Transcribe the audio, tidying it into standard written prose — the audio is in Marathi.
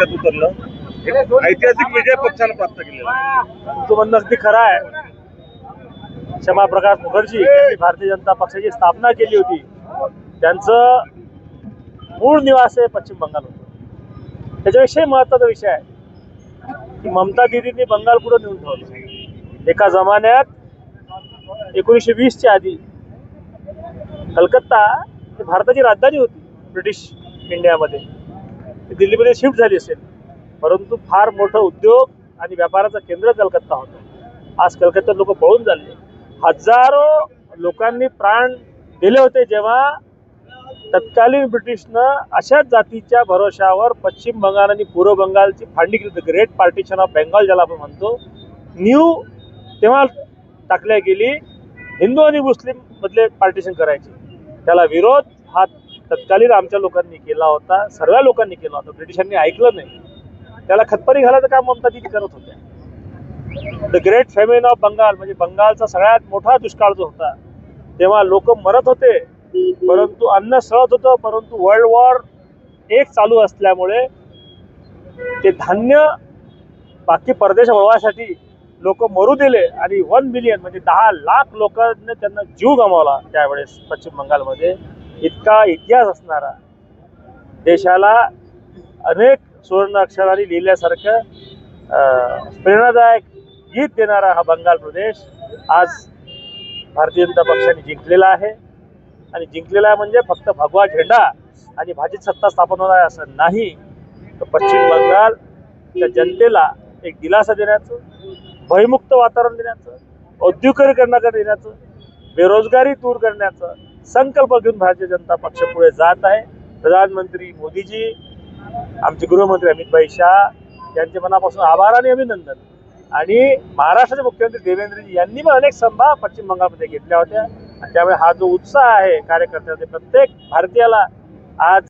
रस्त्यात उतरलं. एक ऐतिहासिक विजय पक्षानं प्राप्त केलेला. तो म्हणणं अगदी खरं आहे. क्षमाप्रकाश मुखर्जी यांनी भारतीय जनता पक्षाची स्थापना केली होती. त्यांचं मूळ निवास हे पश्चिम बंगाल होतं. त्याच्याविषयी महत्त्वाचा विषय आहे की ममता दीदींनी बंगाल पुढे नेऊन ठेवलं. एका जमान्यात 1920च्या आधी कलकत्ता ही भारताची राजधानी होती ब्रिटिश इंडियामध्ये. दिल्लीमध्ये शिफ्ट झाली असेल, परंतु फार मोठं उद्योग आणि व्यापाराचं केंद्र कलकत्ता होतं. आज कलकत्त्यात लोक पळून झाले. हजारो लोकांनी प्राण दिले होते जेव्हा तत्कालीन ब्रिटिशनं अशाच जातीच्या भरोशावर पश्चिम बंगाल आणि पूर्व बंगालची फाळणी केली. ग्रेट पार्टिशन ऑफ बेंगॉल ज्याला आपण म्हणतो, तेव्हा टाकल्या गेली. हिंदू आणि मुस्लिम मधले पार्टिशन करायचे. त्याला विरोध हा तत्कालीन आमच्या लोकांनी केला होता, सर्व लोकांनी केला होता. ब्रिटिशांनी ऐकलं नाही. त्याला खतपाणी घालायचं काम ममता दीदी करत होत्या. The great famine of Bengal म्हणजे बंगालचा सगळ्यात मोठा दुष्काळ जो होता, तेव्हा लोक मरत होते, परंतु अन्न सळत होतं. परंतु वर्ल्ड वॉर एक चालू असल्यामुळे ते धान्य बाकी परदेश वळवासाठी लोक मरू दिले आणि 1 मिलियन म्हणजे 10 लाख लोकांनी त्यांना जीव गमावला त्यावेळेस पश्चिम बंगालमध्ये. इतका इतिहास असणारा, देशाला अनेक सुवर्ण अक्षरांनी लिहिल्यासारखं प्रेरणादायक गीत देणारा हा बंगाल प्रदेश आज भारतीय जनता पक्षाने जिंकलेला आहे. आणि जिंकलेला आहे म्हणजे फक्त भगवा झेंडा आणि भाजप सत्ता स्थापन होणार आहे असं नाही, तर पश्चिम बंगालच्या जनतेला एक दिलासा देण्याचं, भयमुक्त वातावरण देण्याचं, औद्योगिकीकरणाकडे देण्याचं, बेरोजगारी दूर करण्याचं संकल्प घेऊन भारतीय जनता पक्ष पुढे जात आहे. प्रधानमंत्री मोदीजी, आमचे गृहमंत्री अमित भाई शाह यांचे मनापासून आभार आणि अभिनंदन. आणि महाराष्ट्राचे मुख्यमंत्री देवेंद्रजी यांनी पण अनेक सभा पश्चिम बंगालमध्ये घेतल्या होत्या. त्यामुळे हा जो उत्साह आहे कार्यकर्त्यांचा, प्रत्येक भारतीयाला आज